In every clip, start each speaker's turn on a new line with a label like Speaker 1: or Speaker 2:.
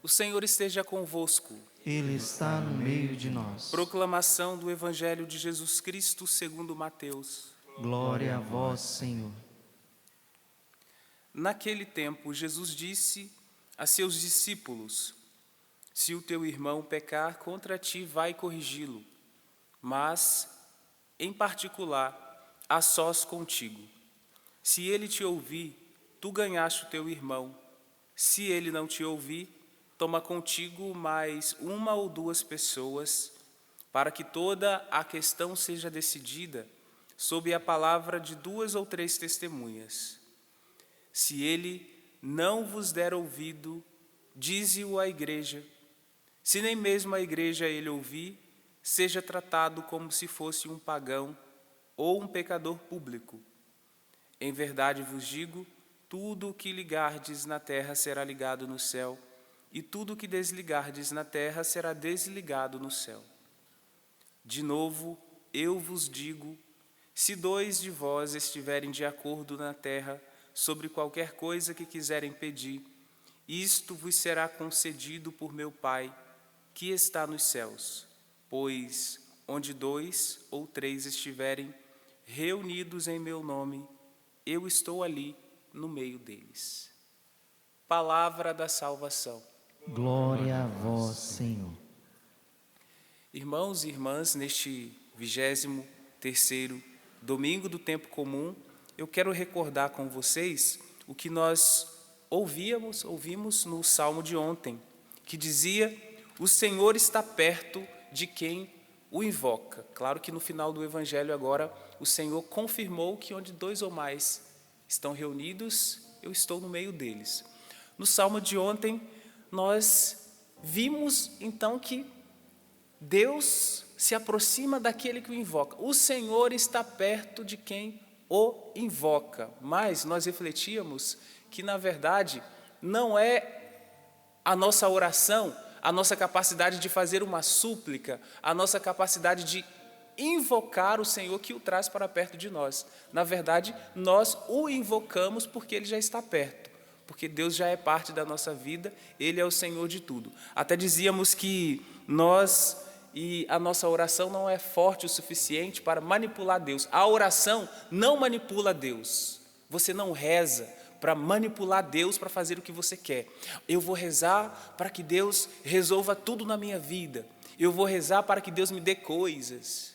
Speaker 1: O Senhor esteja convosco.
Speaker 2: Ele está no meio de nós.
Speaker 1: Proclamação do Evangelho de Jesus Cristo segundo Mateus.
Speaker 2: Glória a vós, Senhor.
Speaker 1: Naquele tempo, Jesus disse a seus discípulos: Se o teu irmão pecar contra ti, vai corrigi-lo, mas, em particular, a sós contigo. Se ele te ouvir, tu ganhaste o teu irmão. Se ele não te ouvir, toma contigo mais uma ou duas pessoas, para que toda a questão seja decidida sob a palavra de 2 ou 3 testemunhas. Se ele não vos der ouvido, dize-o à igreja. Se nem mesmo a igreja ele ouvir, seja tratado como se fosse um pagão ou um pecador público. Em verdade vos digo, tudo o que ligardes na terra será ligado no céu, e tudo o que desligardes na terra será desligado no céu. De novo, eu vos digo, se 2 de vós estiverem de acordo na terra sobre qualquer coisa que quiserem pedir, isto vos será concedido por meu Pai, que está nos céus. Pois onde 2 ou 3 estiverem reunidos em meu nome, eu estou ali no meio deles. Palavra da salvação.
Speaker 2: Glória a vós, Senhor.
Speaker 1: Irmãos e irmãs, neste 23º domingo do tempo comum, eu quero recordar com vocês o que nós ouvimos no salmo de ontem, que dizia: o Senhor está perto de quem o invoca. Claro que no final do Evangelho agora o Senhor confirmou que onde 2 ou mais estão reunidos, eu estou no meio deles. No salmo de ontem, nós vimos então que Deus se aproxima daquele que o invoca. O Senhor está perto de quem o invoca. Mas nós refletíamos que, na verdade, não é a nossa oração, a nossa capacidade de fazer uma súplica, a nossa capacidade de invocar o Senhor que o traz para perto de nós. Na verdade, nós o invocamos porque Ele já está perto, porque Deus já é parte da nossa vida, Ele é o Senhor de tudo. Até dizíamos que a nossa oração não é forte o suficiente para manipular Deus. A oração não manipula Deus. Você não reza para manipular Deus para fazer o que você quer. Eu vou rezar para que Deus resolva tudo na minha vida. Eu vou rezar para que Deus me dê coisas.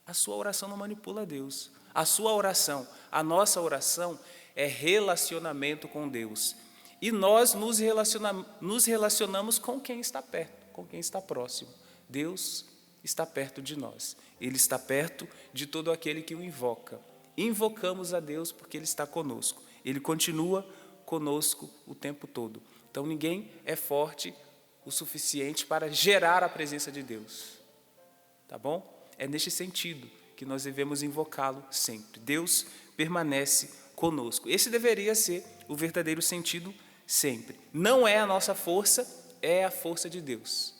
Speaker 1: A sua oração não manipula Deus. A sua oração, a nossa oração é relacionamento com Deus. E nós nos relacionamos com quem está perto, com quem está próximo. Deus está perto de nós. Ele está perto de todo aquele que o invoca. Invocamos a Deus porque Ele está conosco. Ele continua conosco o tempo todo. Então ninguém é forte o suficiente para gerar a presença de Deus. Tá bom? É neste sentido que nós devemos invocá-lo sempre. Deus permanece conosco. Esse deveria ser o verdadeiro sentido sempre. Não é a nossa força, é a força de Deus.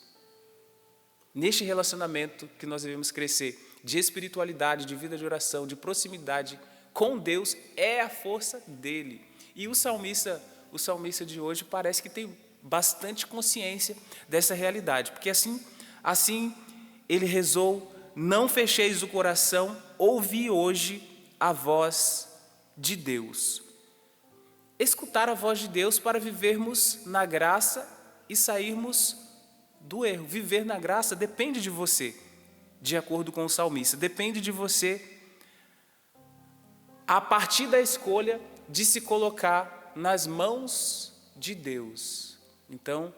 Speaker 1: Neste relacionamento que nós devemos crescer, de espiritualidade, de vida de oração, de proximidade com Deus, é a força dele. E o salmista de hoje parece que tem bastante consciência dessa realidade, porque assim ele rezou: não fecheis o coração, ouvi hoje a voz de Deus. Escutar a voz de Deus para vivermos na graça e sairmos do erro. Viver na graça depende de você, de acordo com o salmista. Depende de você a partir da escolha de se colocar nas mãos de Deus. Então,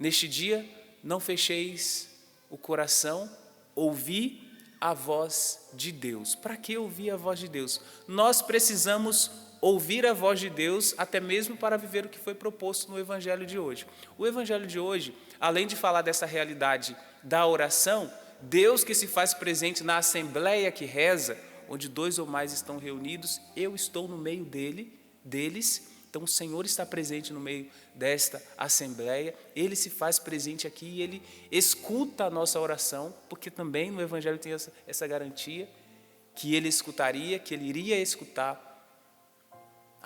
Speaker 1: neste dia, não fecheis o coração, ouvi a voz de Deus. Para que ouvir a voz de Deus? Nós precisamos ouvir a voz de Deus até mesmo para viver o que foi proposto no Evangelho de hoje. O Evangelho de hoje, além de falar dessa realidade da oração, Deus que se faz presente na assembleia que reza, onde 2 ou mais estão reunidos, eu estou no meio deles. Então o Senhor está presente no meio desta assembleia, Ele se faz presente aqui e Ele escuta a nossa oração, porque também no Evangelho tem essa garantia, que Ele escutaria, que Ele iria escutar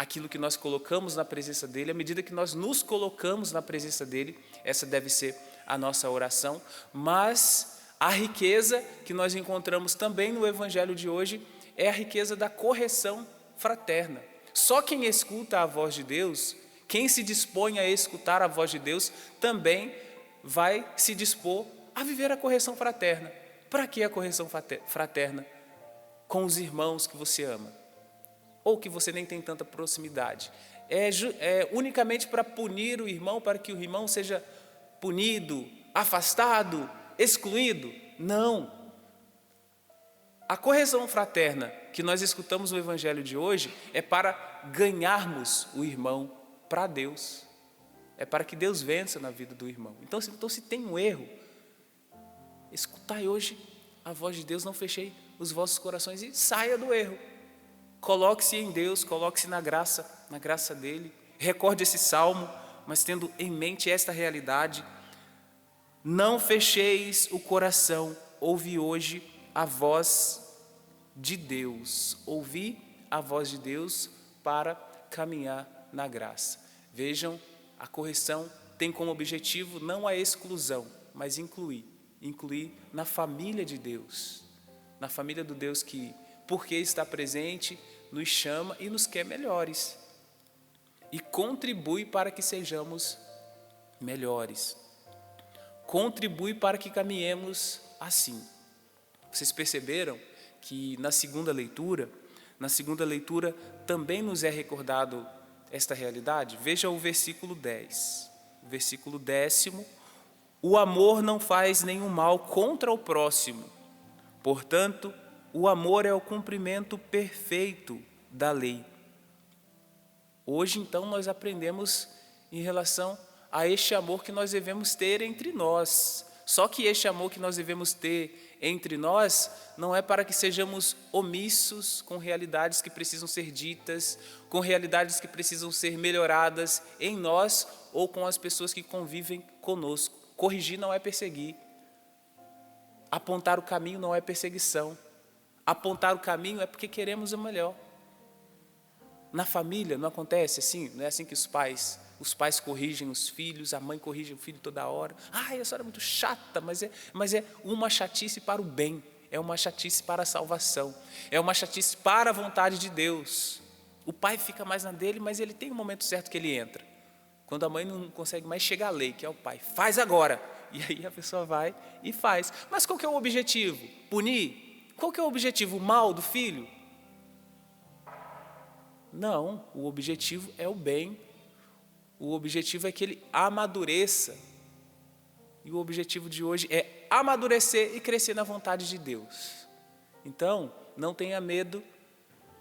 Speaker 1: aquilo que nós colocamos na presença dele, à medida que nós nos colocamos na presença dele, essa deve ser a nossa oração. Mas a riqueza que nós encontramos também no evangelho de hoje é a riqueza da correção fraterna. Só quem escuta a voz de Deus, quem se dispõe a escutar a voz de Deus, também vai se dispor a viver a correção fraterna. Para que a correção fraterna? Com os irmãos que você ama, ou que você nem tem tanta proximidade. É unicamente para punir o irmão, para que o irmão seja punido, afastado, excluído? Não. A correção fraterna que nós escutamos no evangelho de hoje é para ganharmos o irmão para Deus. É para que Deus vença na vida do irmão. Então se tem um erro, escutai hoje a voz de Deus, não fechei os vossos corações e saia do erro. Coloque-se em Deus, coloque-se na graça dele. Recorde esse salmo, mas tendo em mente esta realidade. Não fecheis o coração, ouvi hoje a voz de Deus. Ouvi a voz de Deus para caminhar na graça. Vejam, a correção tem como objetivo não a exclusão, mas incluir na família de Deus, na família do Deus que, porque está presente, nos chama e nos quer melhores e contribui para que sejamos melhores, contribui para que caminhemos assim. Vocês perceberam que na segunda leitura também nos é recordado esta realidade? Veja o versículo 10, o versículo 10: o amor não faz nenhum mal contra o próximo, portanto, o amor é o cumprimento perfeito da lei. Hoje, então, nós aprendemos em relação a este amor que nós devemos ter entre nós. Só que este amor que nós devemos ter entre nós não é para que sejamos omissos com realidades que precisam ser ditas, com realidades que precisam ser melhoradas em nós ou com as pessoas que convivem conosco. Corrigir não é perseguir. Apontar o caminho não é perseguição. Apontar o caminho é porque queremos o melhor. Na família não acontece assim? Não é assim que os pais corrigem os filhos, a mãe corrige o filho toda hora. A senhora é muito chata, mas é uma chatice para o bem, é uma chatice para a salvação, é uma chatice para a vontade de Deus. O pai fica mais na dele, mas ele tem um momento certo que ele entra. Quando a mãe não consegue mais chegar à lei, que é o pai, faz agora. E aí a pessoa vai e faz. Mas qual que é o objetivo? Punir? Qual que é o objetivo? O mal do filho? Não, o objetivo é o bem. O objetivo é que ele amadureça. E o objetivo de hoje é amadurecer e crescer na vontade de Deus. Então, não tenha medo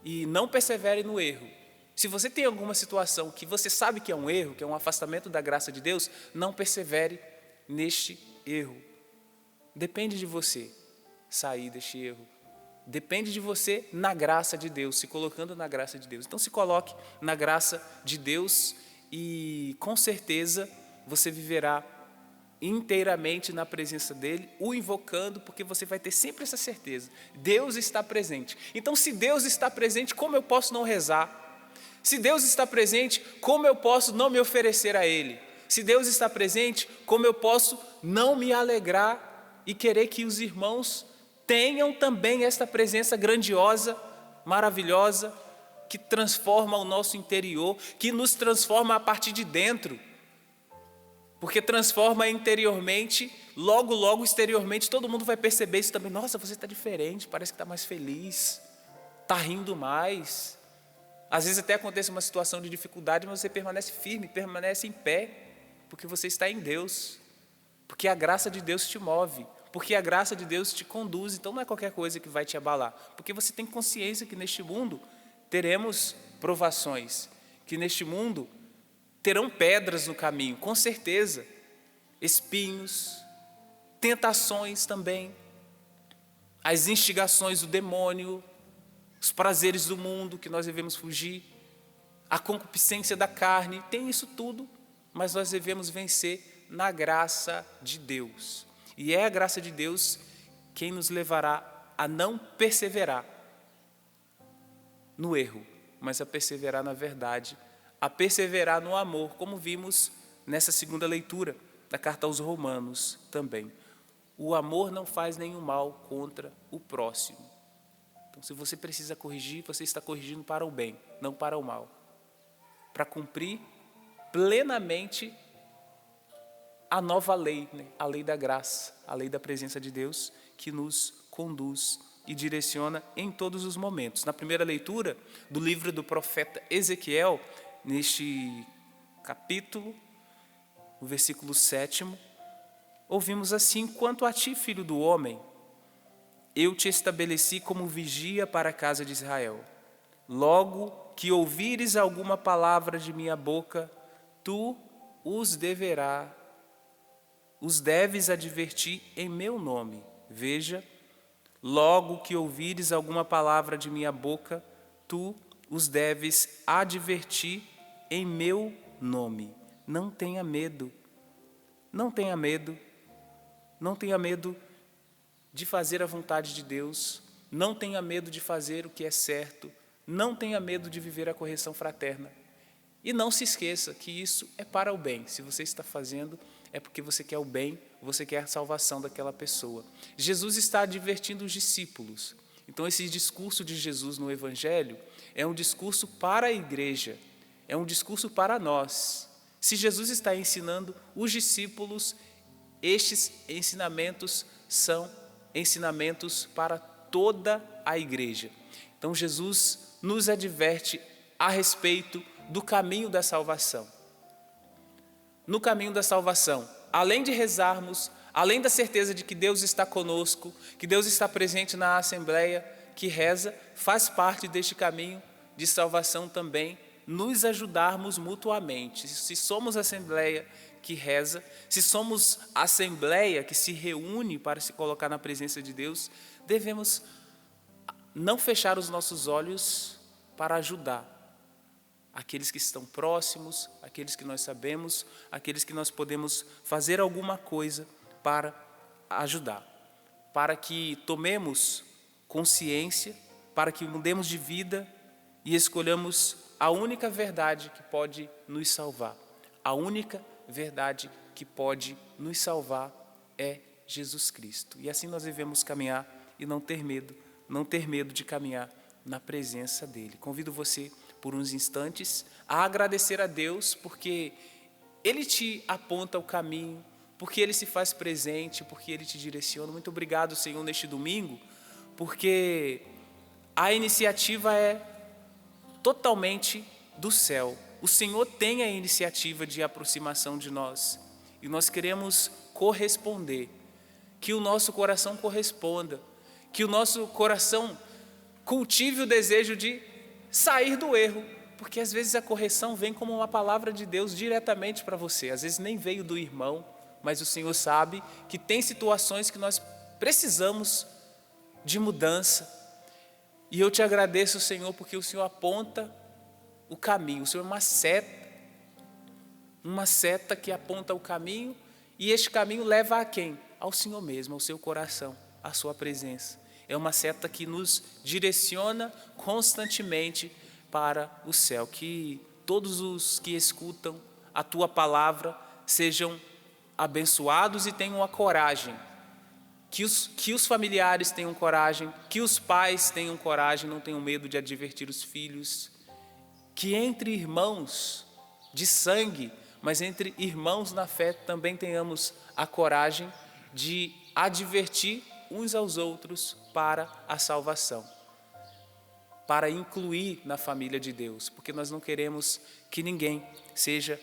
Speaker 1: e não persevere no erro. Se você tem alguma situação que você sabe que é um erro, que é um afastamento da graça de Deus, não persevere neste erro. Depende de você sair deste erro. Depende de você na graça de Deus, se colocando na graça de Deus. Então se coloque na graça de Deus e com certeza você viverá inteiramente na presença dele, o invocando, porque você vai ter sempre essa certeza. Deus está presente. Então se Deus está presente, como eu posso não rezar? Se Deus está presente, como eu posso não me oferecer a Ele? Se Deus está presente, como eu posso não me alegrar e querer que os irmãos tenham também esta presença grandiosa, maravilhosa, que transforma o nosso interior, que nos transforma a partir de dentro? Porque transforma interiormente, logo, logo, exteriormente, todo mundo vai perceber isso também. Nossa, você está diferente, parece que está mais feliz, está rindo mais. Às vezes até acontece uma situação de dificuldade, mas você permanece firme, permanece em pé, porque você está em Deus, porque a graça de Deus te move, porque a graça de Deus te conduz. Então não é qualquer coisa que vai te abalar, porque você tem consciência que neste mundo teremos provações, que neste mundo terão pedras no caminho, com certeza, espinhos, tentações também, as instigações do demônio, os prazeres do mundo que nós devemos fugir, a concupiscência da carne, tem isso tudo, mas nós devemos vencer na graça de Deus. E é a graça de Deus quem nos levará a não perseverar no erro, mas a perseverar na verdade, a perseverar no amor, como vimos nessa segunda leitura da carta aos Romanos também. O amor não faz nenhum mal contra o próximo. Então, se você precisa corrigir, você está corrigindo para o bem, não para o mal. Para cumprir plenamente a nova lei, né? A lei da graça, a lei da presença de Deus, que nos conduz e direciona em todos os momentos. Na primeira leitura do livro do profeta Ezequiel, neste capítulo, no versículo 7, ouvimos assim: quanto a ti, filho do homem, eu te estabeleci como vigia para a casa de Israel. Logo que ouvires alguma palavra de minha boca, tu os deves advertir em meu nome. Veja, logo que ouvires alguma palavra de minha boca, tu os deves advertir em meu nome. Não tenha medo, não tenha medo, não tenha medo de fazer a vontade de Deus, não tenha medo de fazer o que é certo, não tenha medo de viver a correção fraterna. E não se esqueça que isso é para o bem. Se você está fazendo, é porque você quer o bem, você quer a salvação daquela pessoa. Jesus está advertindo os discípulos. Então, esse discurso de Jesus no Evangelho é um discurso para a igreja, é um discurso para nós. Se Jesus está ensinando os discípulos, estes ensinamentos são ensinamentos para toda a igreja. Então, Jesus nos adverte a respeito do caminho da salvação. No caminho da salvação, além de rezarmos, além da certeza de que Deus está conosco, que Deus está presente na assembleia que reza, faz parte deste caminho de salvação também nos ajudarmos mutuamente. Se somos assembleia que reza, se somos assembleia que se reúne para se colocar na presença de Deus, devemos não fechar os nossos olhos para ajudar aqueles que estão próximos, aqueles que nós sabemos, aqueles que nós podemos fazer alguma coisa para ajudar, para que tomemos consciência, para que mudemos de vida e escolhamos a única verdade que pode nos salvar. A única verdade que pode nos salvar é Jesus Cristo. E assim nós devemos caminhar e não ter medo de caminhar na presença dele. Convido você por uns instantes a agradecer a Deus, porque Ele te aponta o caminho, porque Ele se faz presente, porque Ele te direciona. Muito obrigado, Senhor, neste domingo, porque a iniciativa é totalmente do céu. O Senhor tem a iniciativa de aproximação de nós e nós queremos corresponder, que o nosso coração corresponda, que o nosso coração cultive o desejo de sair do erro, porque às vezes a correção vem como uma palavra de Deus diretamente para você, às vezes nem veio do irmão, mas o Senhor sabe que tem situações que nós precisamos de mudança. E eu te agradeço, Senhor, porque o Senhor aponta o caminho. O Senhor é uma seta que aponta o caminho, e este caminho leva a quem? Ao Senhor mesmo, ao seu coração, à sua presença. É uma seta que nos direciona constantemente para o céu. Que todos os que escutam a Tua palavra sejam abençoados e tenham a coragem. Que os familiares tenham coragem, que os pais tenham coragem, não tenham medo de advertir os filhos. Que entre irmãos de sangue, mas entre irmãos na fé, também tenhamos a coragem de advertir uns aos outros para a salvação, para incluir na família de Deus, porque nós não queremos que ninguém seja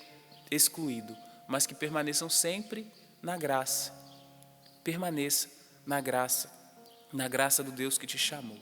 Speaker 1: excluído, mas que permaneçam sempre na graça. Permaneça na graça do Deus que te chamou.